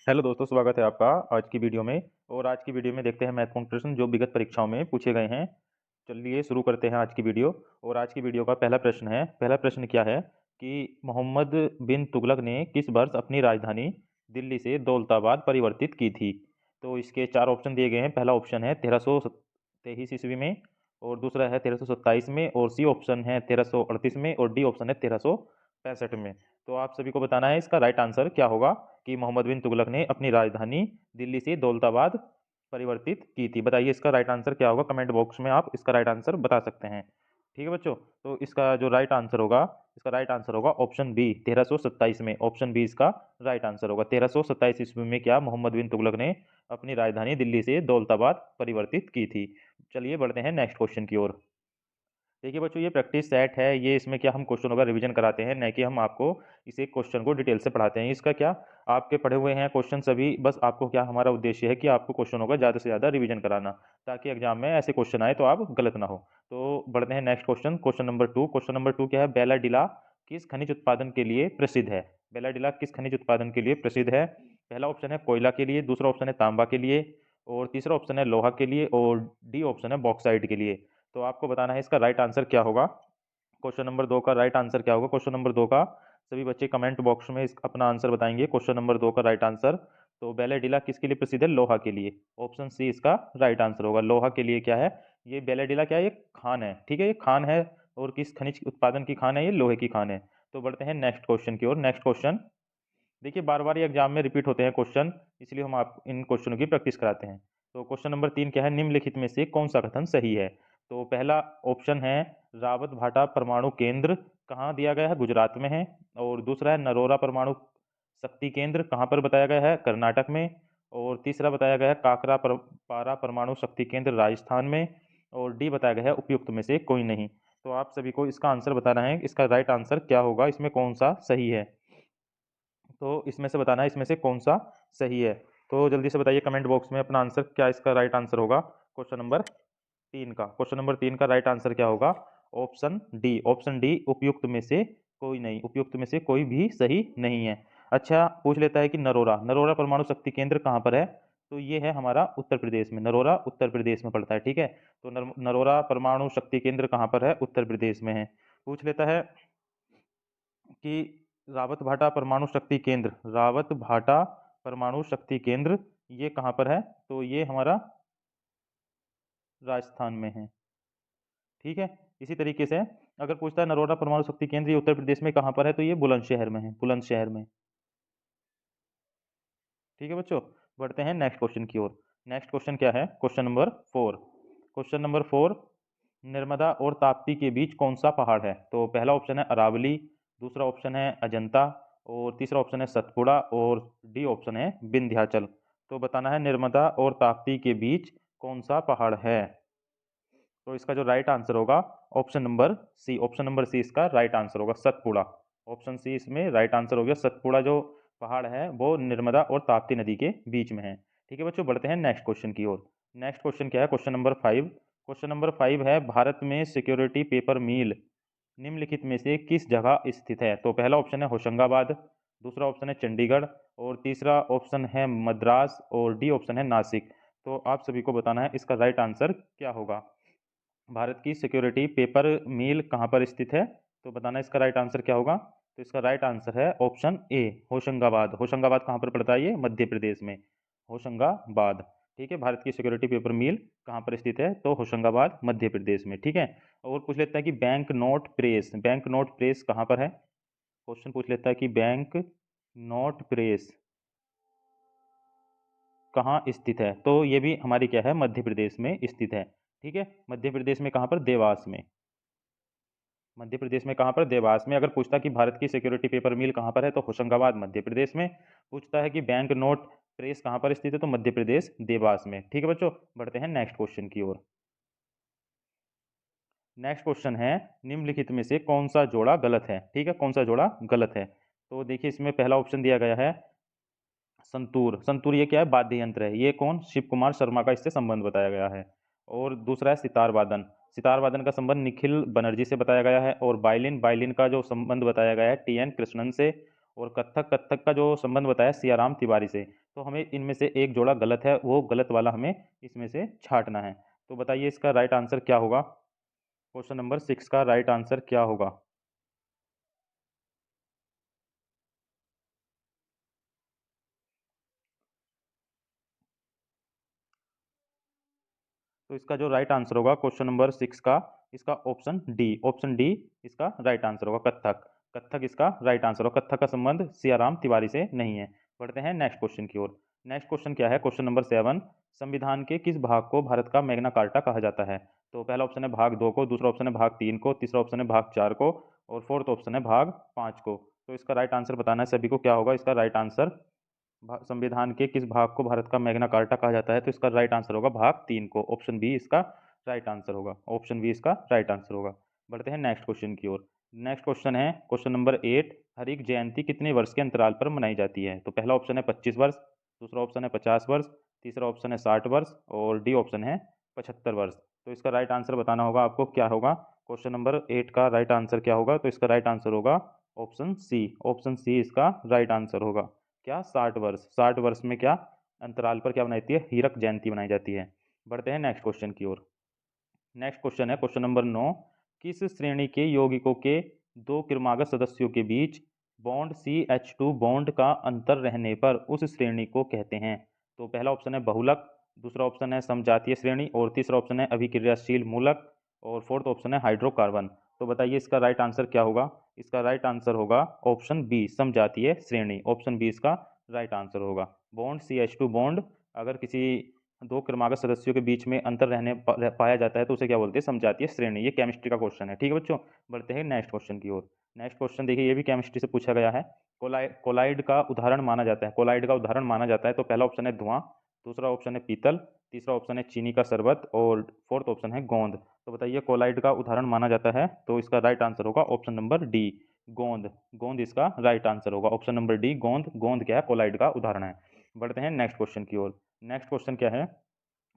Hello दोस्तों, स्वागत है आपका आज की वीडियो में। और आज की वीडियो में देखते हैं महत्वपूर्ण प्रश्न जो विगत परीक्षाओं में पूछे गए हैं। चलिए शुरू करते हैं आज की वीडियो। और आज की वीडियो का पहला प्रश्न क्या है कि मोहम्मद बिन तुगलक ने किस वर्ष अपनी राजधानी दिल्ली से दौलताबाद परिवर्तित की थी? तो इसके चार ऑप्शन दिए गए हैं। पहला ऑप्शन है 1323 ईस्वी में, और दूसरा है 1327 में, और सी ऑप्शन है 1338 में, और डी ऑप्शन है 1365 में। तो आप सभी को बताना है इसका राइट आंसर क्या होगा कि मोहम्मद बिन तुगलक ने अपनी राजधानी दिल्ली से दौलताबाद परिवर्तित की थी। बताइए इसका राइट आंसर क्या होगा, कमेंट बॉक्स में आप इसका राइट आंसर बता सकते हैं। ठीक है बच्चों, तो इसका जो राइट आंसर होगा, इसका राइट आंसर होगा ऑप्शन बी 1327 में। ऑप्शन बी इसका राइट आंसर होगा। 1327 ईस्वी में क्या मोहम्मद बिन तुगलक ने अपनी राजधानी दिल्ली से दौलताबाद परिवर्तित की थी। चलिए बढ़ते हैं नेक्स्ट क्वेश्चन की ओर। देखिए बच्चों, ये प्रैक्टिस सेट है। ये इसमें क्या हम क्वेश्चनों का रिवीजन कराते हैं, न कि हम आपको इसे क्वेश्चन को डिटेल से पढ़ाते हैं। इसका क्या, आपके पढ़े हुए हैं क्वेश्चन सभी, बस आपको क्या, हमारा उद्देश्य है कि आपको क्वेश्चनों का ज़्यादा से ज़्यादा रिवीजन कराना, ताकि एग्जाम में ऐसे क्वेश्चन आए तो आप गलत ना हो। तो बढ़ते हैं next question, question number two. Question number two क्या है, बेलाडीला किस खनिज उत्पादन के लिए प्रसिद्ध है? बेलाडीला किस खनिज उत्पादन के लिए प्रसिद्ध है? पहला ऑप्शन है कोयला के लिए, दूसरा ऑप्शन है तांबा के लिए, और तीसरा ऑप्शन है लोहा के लिए, और डी ऑप्शन है बॉक्साइट के लिए। तो आपको बताना है इसका राइट आंसर क्या होगा। क्वेश्चन नंबर दो का राइट आंसर क्या होगा? क्वेश्चन नंबर दो का सभी बच्चे कमेंट बॉक्स में अपना आंसर बताएंगे। क्वेश्चन नंबर दो का राइट आंसर, तो बेलाडीला किसके लिए प्रसिद्ध है? लोहा के लिए। ऑप्शन सी इसका राइट आंसर होगा। लोहा के लिए क्या है, ये बेलाडीला क्या है, ये खान है। ठीक है, ये खान है। और किस खनिज उत्पादन की खान है? ये लोहे की खान है। तो बढ़ते हैं नेक्स्ट क्वेश्चन की ओर। नेक्स्ट क्वेश्चन, देखिए बार बार ये एग्जाम में रिपीट होते हैं क्वेश्चन, इसलिए हम आप इन क्वेश्चनों की प्रैक्टिस कराते हैं। तो क्वेश्चन नंबर तीन क्या है, निम्नलिखित में से कौन सा कथन सही है? तो पहला ऑप्शन है रावत भाटा परमाणु केंद्र कहाँ दिया गया है? गुजरात में है। और दूसरा है नरोरा परमाणु शक्ति केंद्र कहाँ पर बताया गया है? कर्नाटक में। और तीसरा बताया गया है पारा परमाणु शक्ति केंद्र राजस्थान में। और डी बताया गया है उपयुक्त में से कोई नहीं। तो आप सभी को इसका आंसर बताना है, इसका राइट आंसर क्या होगा, इसमें कौन सा सही है। तो इसमें से बताना है इसमें से कौन सा सही है। तो जल्दी से बताइए कमेंट बॉक्स में अपना आंसर, क्या इसका राइट आंसर होगा क्वेश्चन नंबर तीन का। क्वेश्चन नंबर तीन का राइट आंसर क्या होगा? Option D. ऑप्शन डी, उपयुक्त में से कोई नहीं। उपयुक्त में से कोई भी सही नहीं है। अच्छा, पूछ लेता है कि नरोरा नरोरा परमाणु शक्ति केंद्र कहाँ पर है? तो ये है हमारा उत्तर प्रदेश में। नरोरा उत्तर प्रदेश में पड़ता है। ठीक है, तो नरोरा परमाणु शक्ति केंद्र कहाँ पर है? उत्तर प्रदेश में है। पूछ लेता है कि रावत भाटा परमाणु शक्ति केंद्र, रावत भाटा परमाणु शक्ति केंद्र ये कहाँ पर है? तो ये हमारा राजस्थान में है। ठीक है, इसी तरीके से अगर पूछता है नरोरा परमाणु शक्ति केंद्र ये उत्तर प्रदेश में कहाँ पर है? तो ये बुलंदशहर में है, बुलंदशहर में। ठीक है बच्चों, बढ़ते हैं नेक्स्ट क्वेश्चन की ओर। नेक्स्ट क्वेश्चन क्या है? Question number four. Question number four, Narmada और ताप्ती के बीच कौन सा पहाड़ है? तो पहला ऑप्शन है अरावली, दूसरा ऑप्शन है अजंता, और तीसरा ऑप्शन है सतपुड़ा, और डी ऑप्शन है विंध्याचल। तो बताना है नर्मदा और ताप्ती के बीच कौन सा पहाड़ है। तो इसका जो राइट आंसर होगा option number C. Option number C इसका राइट आंसर होगा, सतपुड़ा। ऑप्शन सी इसमें राइट आंसर हो गया। सतपुड़ा जो पहाड़ है वो नर्मदा और ताप्ती नदी के बीच में है। ठीक है बच्चों, बढ़ते हैं नेक्स्ट क्वेश्चन की ओर। नेक्स्ट क्वेश्चन क्या है? Question number five. Question number five है भारत में सिक्योरिटी पेपर मिल निम्नलिखित में से किस जगह स्थित है? तो पहला ऑप्शन है होशंगाबाद, दूसरा ऑप्शन है चंडीगढ़, और तीसरा ऑप्शन है मद्रास, और डी ऑप्शन है नासिक। तो आप सभी को बताना है इसका राइट आंसर क्या होगा। भारत की सिक्योरिटी पेपर मिल कहाँ पर स्थित है? तो बताना इसका राइट आंसर क्या होगा। तो इसका राइट आंसर है ऑप्शन ए, होशंगाबाद। होशंगाबाद कहाँ पर पड़ता है? ये मध्य प्रदेश में, होशंगाबाद। ठीक है, भारत की सिक्योरिटी पेपर मिल कहाँ पर स्थित है? तो होशंगाबाद मध्य प्रदेश में। ठीक है, और पूछ लेता है कि bank note press, bank note press कहाँ पर है? क्वेश्चन पूछ लेता है कि बैंक नोट प्रेस कहाँ स्थित है? तो ये भी हमारी क्या है, मध्य प्रदेश में स्थित है। ठीक है, मध्य प्रदेश में कहाँ पर? देवास में। मध्य प्रदेश में कहाँ पर? देवास में। अगर पूछता कि भारत की सिक्योरिटी पेपर मिल कहाँ पर है? तो होशंगाबाद मध्य प्रदेश में। पूछता है कि बैंक नोट प्रेस कहाँ पर स्थित है? तो मध्य प्रदेश देवास में। ठीक है बच्चों, बढ़ते हैं नेक्स्ट क्वेश्चन की ओर। नेक्स्ट क्वेश्चन है निम्नलिखित में से कौन सा जोड़ा गलत है? ठीक है, कौन सा जोड़ा गलत है? तो देखिए इसमें पहला ऑप्शन दिया गया है संतूर। संतूर ये क्या है? वाद्य यंत्र है। ये कौन? शिव कुमार शर्मा का इससे संबंध बताया गया है। और दूसरा है सितार वादन। सितार वादन का संबंध निखिल बनर्जी से बताया गया है। और वायलिन, वायलिन का जो संबंध बताया गया है टी एन कृष्णन से। और कत्थक कत्थक का जो संबंध बताया सियाराम तिवारी से, तो हमें इनमें से एक जोड़ा गलत है, वो गलत वाला हमें इसमें से छांटना है। तो बताइए इसका राइट आंसर क्या होगा? क्वेश्चन नंबर 6 का राइट आंसर क्या होगा? तो इसका जो राइट आंसर होगा क्वेश्चन नंबर 6 का, इसका ऑप्शन डी इसका राइट आंसर होगा, कत्थक। कत्थक इसका राइट आंसर होगा। कत्थक का संबंध सियाराम तिवारी से नहीं है। बढ़ते हैं नेक्स्ट क्वेश्चन की ओर। नेक्स्ट क्वेश्चन क्या है? क्वेश्चन नंबर 7, संविधान के किस भाग को भारत का मैग्ना कार्टा कहा जाता है? तो पहला ऑप्शन है भाग 2 को, दूसरा ऑप्शन है भाग 3 को, तीसरा ऑप्शन है भाग 4 को, और फोर्थ ऑप्शन है भाग 5 को। तो इसका राइट आंसर बताना है सभी को, क्या होगा इसका राइट आंसर? संविधान के किस भाग को भारत का मैग्ना कार्टा कहा जाता है? तो इसका राइट आंसर होगा भाग 3 को। ऑप्शन बी इसका राइट आंसर होगा। ऑप्शन बी इसका राइट आंसर होगा। बढ़ते हैं नेक्स्ट क्वेश्चन की ओर। नेक्स्ट क्वेश्चन है क्वेश्चन नंबर 8, हरिक जयंती कितने वर्ष के अंतराल पर मनाई जाती है? तो पहला ऑप्शन है 25 वर्ष, दूसरा ऑप्शन है 50 वर्ष, तीसरा ऑप्शन है 60 वर्ष, और डी ऑप्शन है 75 वर्ष। तो इसका राइट आंसर बताना होगा आपको, क्या होगा क्वेश्चन नंबर 8 का राइट आंसर क्या होगा? तो इसका राइट आंसर होगा ऑप्शन सी। ऑप्शन सी इसका राइट आंसर होगा। क्या? 60 वर्ष। 60 वर्ष में क्या अंतराल पर क्या बनाई जाती है? हीरक जयंती बनाई जाती है। बढ़ते हैं नेक्स्ट क्वेश्चन की ओर। नेक्स्ट क्वेश्चन है क्वेश्चन नंबर 9, किस श्रेणी के यौगिकों के दो क्रिमागत सदस्यों के बीच बॉन्ड CH2 बॉन्ड का अंतर रहने पर उस श्रेणी को कहते हैं? तो पहला ऑप्शन है बहुलक, दूसरा ऑप्शन है समजातीय श्रेणी, और तीसरा ऑप्शन है अभिक्रियाशील मूलक, और फोर्थ ऑप्शन है हाइड्रोकार्बन। तो बताइए इसका राइट आंसर क्या होगा? इसका राइट आंसर होगा ऑप्शन बी समजातीय श्रेणी। ऑप्शन बी इसका राइट आंसर होगा। बॉन्ड CH2 बॉन्ड अगर किसी दो क्रमागत सदस्यों के बीच में अंतर पाया जाता है तो उसे क्या बोलते हैं? समजातीय श्रेणी। ये केमिस्ट्री का क्वेश्चन है, ठीक है बच्चों। बढ़ते हैं नेक्स्ट क्वेश्चन की ओर। नेक्स्ट क्वेश्चन देखिए, ये भी केमिस्ट्री से पूछा गया है। कोलाइड का उदाहरण माना जाता है, कोलाइड का उदाहरण माना जाता है, तो पहला ऑप्शन है धुआं, दूसरा ऑप्शन है पीतल, तीसरा ऑप्शन है चीनी का शरबत, और फोर्थ ऑप्शन है गोंद। तो बताइए कोलाइड का उदाहरण माना जाता है, तो इसका राइट आंसर होगा ऑप्शन नंबर डी, गोंद। गोंद इसका राइट आंसर होगा। ऑप्शन नंबर डी गोंद। गोंद क्या है? कोलाइड का उदाहरण है। बढ़ते हैं नेक्स्ट क्वेश्चन की ओर। नेक्स्ट क्वेश्चन क्या है?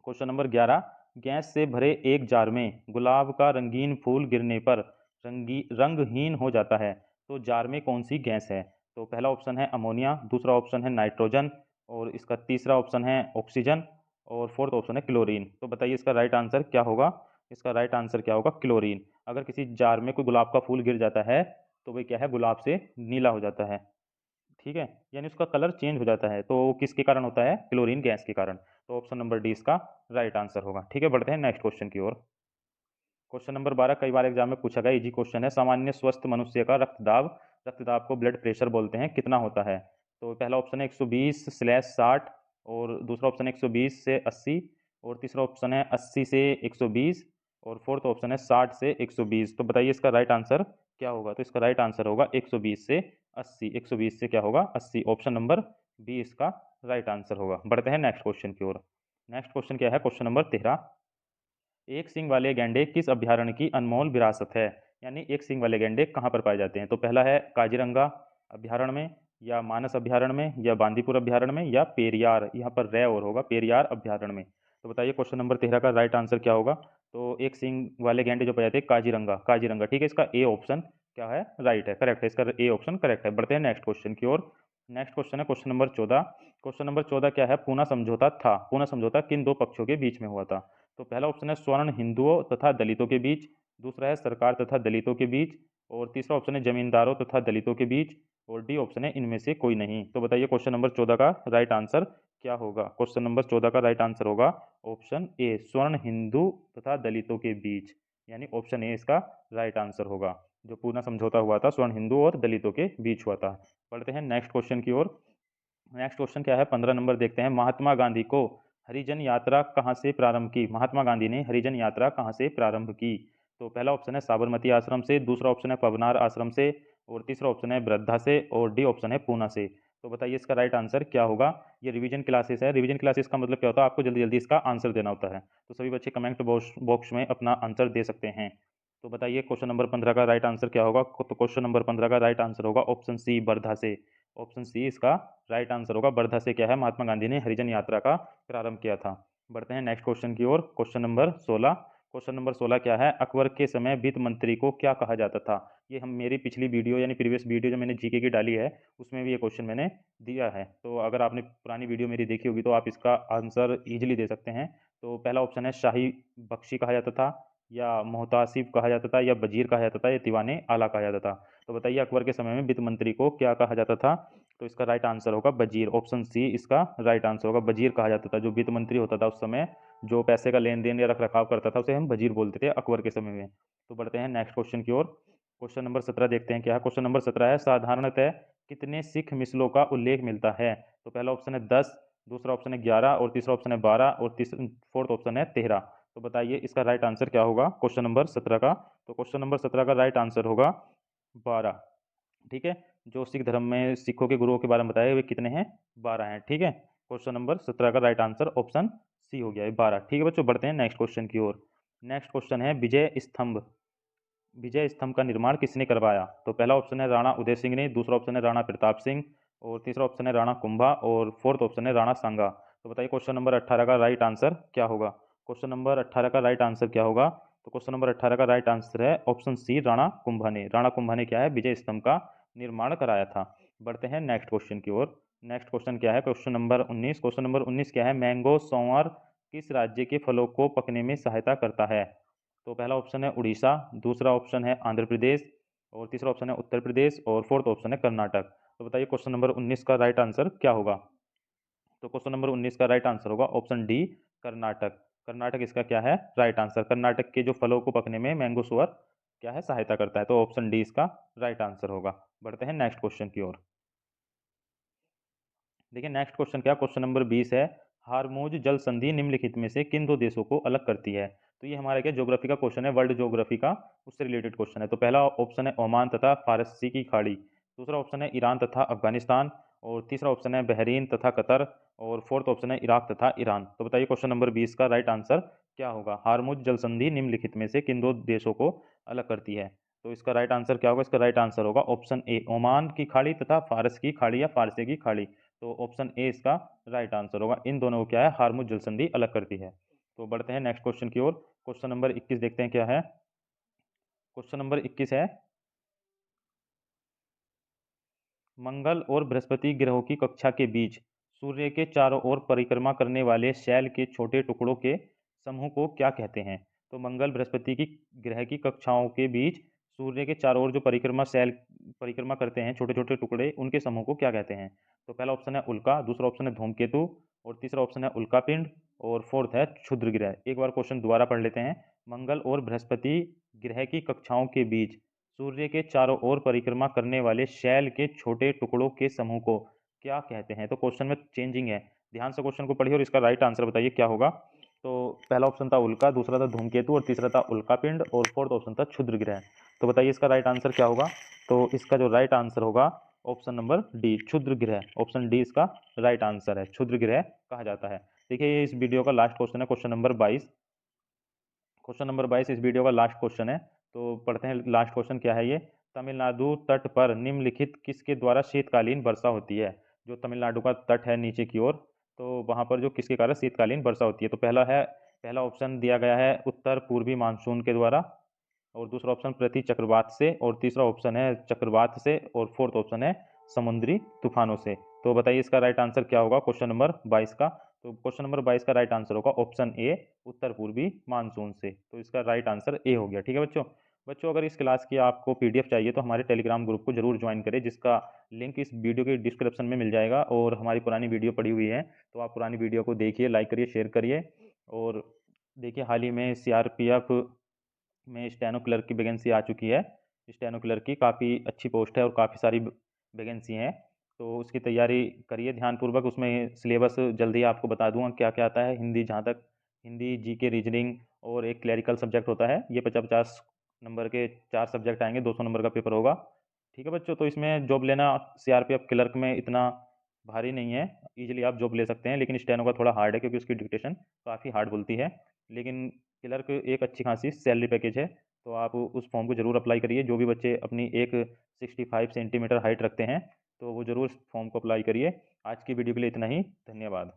क्वेश्चन नंबर 11, गैस से भरे एक जार में गुलाब का रंगीन फूल गिरने पर रंगहीन हो जाता है, तो जार में कौन सी गैस है? तो पहला ऑप्शन है अमोनिया, दूसरा ऑप्शन है नाइट्रोजन, और इसका तीसरा ऑप्शन है ऑक्सीजन, और फोर्थ ऑप्शन है क्लोरीन। तो बताइए इसका राइट आंसर क्या होगा? इसका राइट आंसर क्या होगा? क्लोरीन। अगर किसी जार में कोई गुलाब का फूल गिर जाता है तो वह क्या है? गुलाब से नीला हो जाता है, ठीक है, यानी उसका कलर चेंज हो जाता है। तो किसके कारण होता है? क्लोरीन गैस के कारण। तो ऑप्शन नंबर डी इसका राइट आंसर होगा, ठीक है। बढ़ते हैं नेक्स्ट क्वेश्चन की ओर। क्वेश्चन नंबर 12 कई बार एग्जाम में पूछा गया, इजी क्वेश्चन है। सामान्य स्वस्थ मनुष्य का रक्तदाब को ब्लड प्रेशर बोलते हैं, कितना होता है? तो पहला ऑप्शन है 120/60, और दूसरा ऑप्शन है 120 से 80, और तीसरा ऑप्शन है 80 से 120, और फोर्थ ऑप्शन है 60 से 120। तो बताइए इसका राइट आंसर क्या होगा? तो इसका राइट आंसर होगा 120 से 80। 120 से क्या होगा? 80। ऑप्शन नंबर बी इसका राइट आंसर होगा। बढ़ते हैं नेक्स्ट क्वेश्चन की ओर। नेक्स्ट क्वेश्चन क्या है? क्वेश्चन नंबर 13, एक सींग वाले गैंडे किस अभ्यारण्य की अनमोल विरासत है? यानी एक सींग वाले गैंडे कहाँ पर पाए जाते हैं? तो पहला है काजीरंगा अभ्यारण्य में, या मानस अभ्यारण्य में, या बांदीपुर अभ्यारण्य में, या पेरियार, यहाँ पर रे और होगा, पेरियार अभ्यारण्य में। तो बताइए क्वेश्चन नंबर 13 का राइट आंसर क्या होगा? तो एक सींग वाले गैंडे जो पाए जाते हैं काजीरंगा, काजीरंगा, ठीक है। इसका ए ऑप्शन क्या है? राइट है, करेक्ट है, इसका ए ऑप्शन करेक्ट है। बढ़ते हैं नेक्स्ट क्वेश्चन की ओर। नेक्स्ट क्वेश्चन है क्वेश्चन नंबर 14। क्वेश्चन नंबर 14 क्या है? पूना समझौता था, पूना समझौता किन दो पक्षों के बीच में हुआ था? तो पहला ऑप्शन है स्वर्ण हिंदुओं तथा दलितों के बीच, दूसरा है सरकार तथा दलितों के बीच, और तीसरा ऑप्शन है जमींदारों तथा दलितों के बीच, और डी ऑप्शन है इनमें से कोई नहीं। तो बताइए क्वेश्चन नंबर 14 का राइट आंसर क्या होगा? क्वेश्चन नंबर 14 का राइट आंसर होगा ऑप्शन ए, स्वर्ण हिंदू तथा दलितों के बीच, यानी ऑप्शन ए इसका राइट आंसर होगा। जो पूना समझौता हुआ था स्वर्ण हिंदू और दलितों के बीच हुआ था। बढ़ते हैं नेक्स्ट क्वेश्चन की ओर। नेक्स्ट क्वेश्चन क्या है? 15 नंबर देखते हैं। महात्मा गांधी को हरिजन यात्रा कहाँ से प्रारंभ की? महात्मा गांधी ने हरिजन यात्रा कहाँ से प्रारंभ की? तो पहला ऑप्शन है साबरमती आश्रम से, दूसरा ऑप्शन है पवनार आश्रम से, और तीसरा ऑप्शन है वृद्धा से, और डी ऑप्शन है पूना से। तो बताइए इसका राइट आंसर क्या होगा? ये रिवीजन क्लासेस है। रिवीजन क्लासेस का मतलब क्या होता है? आपको जल्दी जल्दी इसका आंसर देना होता है। तो सभी बच्चे कमेंट बॉक्स में अपना आंसर दे सकते हैं। तो बताइए क्वेश्चन नंबर 15 का राइट आंसर क्या होगा? तो क्वेश्चन नंबर 15 का राइट आंसर होगा ऑप्शन सी, वर्धा से। ऑप्शन सी इसका राइट आंसर होगा। वर्धा से क्या है? महात्मा गांधी ने हरिजन यात्रा का प्रारंभ किया था। बढ़ते हैं नेक्स्ट क्वेश्चन की ओर। Question number 16। क्वेश्चन नंबर 16 क्या है, अकबर के समय वित्त मंत्री को क्या कहा जाता था। ये हम मेरी पिछली वीडियो यानी प्रीवियस वीडियो जो मैंने जीके की डाली है उसमें भी ये क्वेश्चन मैंने दिया है। तो अगर आपने पुरानी वीडियो मेरी देखी होगी तो आप इसका आंसर ईजिली दे सकते हैं। तो पहला ऑप्शन है शाही बख्शी कहा जाता था, या मोहतासिब कहा जाता था, या वजीर कहा जाता था, या दीवाने आला कहा जाता था। तो बताइए अकबर के समय में वित्त मंत्री को क्या कहा जाता था। तो इसका राइट आंसर होगा वजीर। ऑप्शन सी इसका राइट आंसर होगा, वजीर कहा जाता था। जो वित्त मंत्री होता था उस समय, जो पैसे का लेन देन या रख रखाव करता था, उसे हम वजीर बोलते थे अकबर के समय में। तो बढ़ते हैं नेक्स्ट क्वेश्चन की ओर। क्वेश्चन नंबर 17 देखते हैं क्या है। क्वेश्चन नंबर 17 है, साधारणतः कितने सिख मिसलों का उल्लेख मिलता है। तो पहला ऑप्शन है 10, दूसरा ऑप्शन है 11, और तीसरा ऑप्शन है 12, और फोर्थ ऑप्शन है 13। तो बताइए इसका राइट आंसर क्या होगा क्वेश्चन नंबर 17 का। तो क्वेश्चन नंबर 17 का राइट आंसर होगा 12। ठीक है, जो सिख धर्म में सिखों के गुरुओं के बारे में बताया वे कितने हैं, 12 हैं। ठीक है, क्वेश्चन नंबर 17 का राइट आंसर ऑप्शन सी हो गया है, 12। ठीक है बच्चों, बढ़ते हैं नेक्स्ट क्वेश्चन की ओर। नेक्स्ट क्वेश्चन है, विजय स्तंभ। विजय स्तंभ का निर्माण किसने करवाया। तो पहला ऑप्शन है राणा उदय सिंह ने, दूसरा ऑप्शन है राणा प्रताप सिंह, और तीसरा ऑप्शन है राणा कुंभा, और फोर्थ ऑप्शन है राणा सांगा। तो बताइए क्वेश्चन नंबर 18 का राइट आंसर क्या होगा। क्वेश्चन नंबर 18 का राइट आंसर क्या होगा। तो क्वेश्चन नंबर 18 का राइट आंसर है ऑप्शन सी, राणा कुंभा ने। राणा कुंभा ने क्या है, विजय स्तंभ का निर्माण कराया था। बढ़ते हैं नेक्स्ट क्वेश्चन की ओर। नेक्स्ट क्वेश्चन क्या है, क्वेश्चन नंबर 19। क्वेश्चन नंबर 19 क्या है, मैंगो संवर किस राज्य के फलों को पकने में सहायता करता है। तो पहला ऑप्शन है उड़ीसा, दूसरा ऑप्शन है आंध्र प्रदेश, और तीसरा ऑप्शन है उत्तर प्रदेश, और फोर्थ ऑप्शन है कर्नाटक। तो बताइए क्वेश्चन नंबर 19 का राइट आंसर क्या होगा। तो क्वेश्चन नंबर 19 का राइट आंसर होगा ऑप्शन डी, कर्नाटक। कर्नाटक इसका क्या है, राइट आंसर। कर्नाटक के जो फलों को पकने में मैंगो सुअर क्या है, सहायता करता है। तो ऑप्शन डी इसका राइट आंसर होगा। बढ़ते हैं नेक्स्ट क्वेश्चन की ओर। देखिए नेक्स्ट क्वेश्चन क्या, क्वेश्चन नंबर 20 है, हारमोज जल संधि निम्नलिखित में से किन दो देशों को अलग करती है। तो ये हमारा क्या ज्योग्राफी का क्वेश्चन है, वर्ल्ड ज्योग्राफी का, उससे रिलेटेड क्वेश्चन है। तो पहला ऑप्शन है ओमान तथा फारसी की खाड़ी, दूसरा ऑप्शन है ईरान तथा अफगानिस्तान, और तीसरा ऑप्शन है बहरीन तथा कतर, और फोर्थ ऑप्शन है इराक तथा ईरान। तो बताइए क्वेश्चन नंबर 20 का राइट आंसर क्या होगा। हारमुज जल संधि निम्नलिखित में से किन दो देशों को अलग करती है। तो इसका राइट आंसर क्या होगा, इसका राइट आंसर होगा ऑप्शन ए, ओमान की खाड़ी तथा फारस की खाड़ी या फारसी की खाड़ी। तो ऑप्शन ए इसका राइट आंसर होगा। इन दोनों को क्या है, हारमुज जल संधि अलग करती है। तो बढ़ते हैं नेक्स्ट क्वेश्चन की ओर। क्वेश्चन नंबर 21 देखते हैं क्या है। क्वेश्चन नंबर 21 है, मंगल और बृहस्पति ग्रहों की कक्षा के बीच सूर्य के चारों ओर परिक्रमा करने वाले शैल के छोटे टुकड़ों के समूह को क्या कहते हैं। तो मंगल बृहस्पति की ग्रह की कक्षाओं के बीच सूर्य के चारों ओर जो परिक्रमा करते हैं छोटे छोटे टुकड़े, उनके समूह को क्या कहते हैं। तो पहला ऑप्शन है उल्का, दूसरा ऑप्शन है धूमकेतु, और तीसरा ऑप्शन है उल्का पिंड, और फोर्थ है क्षुद्र ग्रह। एक बार क्वेश्चन दोबारा पढ़ लेते हैं। मंगल और बृहस्पति ग्रह की कक्षाओं के बीच सूर्य के चारों ओर परिक्रमा करने वाले शैल के छोटे टुकड़ों के समूह को क्या कहते हैं। तो क्वेश्चन में चेंजिंग है, ध्यान से क्वेश्चन को पढ़िए और इसका राइट आंसर बताइए क्या होगा। तो पहला ऑप्शन था उल्का, दूसरा था धूमकेतु, और तीसरा था उल्कापिंड, और फोर्थ ऑप्शन था क्षुद्र ग्रह। तो बताइए इसका राइट आंसर क्या होगा। तो इसका जो राइट आंसर होगा ऑप्शन नंबर डी, क्षुद्र ग्रह। ऑप्शन डी इसका राइट आंसर है, क्षुद्र ग्रह कहा जाता है। देखिए ये इस वीडियो का लास्ट क्वेश्चन है, क्वेश्चन नंबर 22। क्वेश्चन नंबर 22 इस वीडियो का लास्ट क्वेश्चन है। तो पढ़ते हैं लास्ट क्वेश्चन क्या है ये। तमिलनाडु तट पर निम्नलिखित किसके द्वारा शीतकालीन वर्षा होती है। जो तमिलनाडु का तट है नीचे की ओर, तो वहां पर जो किसके कारण शीतकालीन वर्षा होती है। तो पहला ऑप्शन दिया गया है उत्तर पूर्वी मानसून के द्वारा, और दूसरा ऑप्शन प्रति चक्रवात से, और तीसरा ऑप्शन है चक्रवात से, और फोर्थ ऑप्शन है समुद्री तूफानों से। तो बताइए इसका राइट आंसर क्या होगा क्वेश्चन नंबर 22 का। तो क्वेश्चन नंबर 22 का राइट आंसर होगा ऑप्शन ए, उत्तर पूर्वी मानसून से। तो इसका राइट आंसर ए हो गया। ठीक है बच्चों। बच्चों अगर इस क्लास की आपको पीडीएफ चाहिए तो हमारे टेलीग्राम ग्रुप को जरूर ज्वाइन करें, जिसका लिंक इस वीडियो के डिस्क्रिप्शन में मिल जाएगा। और हमारी पुरानी वीडियो पड़ी हुई है, तो आप पुरानी वीडियो को देखिए, लाइक करिए, शेयर करिए। और देखिए हाल ही में सीआरपीएफ में स्टेनो क्लर्क की वैकेंसी आ चुकी है। स्टेनो क्लर्क की काफ़ी अच्छी पोस्ट है और काफ़ी सारी वैकेंसी हैं। तो उसकी तैयारी करिए ध्यानपूर्वक। उसमें सिलेबस जल्दी आपको बता दूंगा क्या क्या आता है। हिंदी, जहाँ तक हिंदी, जीके, रीजनिंग, और एक क्लरिकल सब्जेक्ट होता है। ये 50-50 नंबर के 4 सब्जेक्ट आएंगे, 200 नंबर का पेपर होगा। ठीक है बच्चों, तो इसमें जॉब लेना सीआरपीएफ क्लर्क में इतना भारी नहीं है, इजीली आप जॉब ले सकते हैं। लेकिन स्टेनो का थोड़ा हार्ड है क्योंकि उसकी डिक्टेशन काफ़ी हार्ड बोलती है। लेकिन क्लर्क एक अच्छी खासी सैलरी पैकेज है। तो आप उस फॉर्म को जरूर अप्लाई करिए। जो भी बच्चे अपनी एक 65 सेंटीमीटर हाइट रखते हैं तो वो जरूर इस फॉर्म को अप्लाई करिए। आज की वीडियो के लिए इतना ही, धन्यवाद।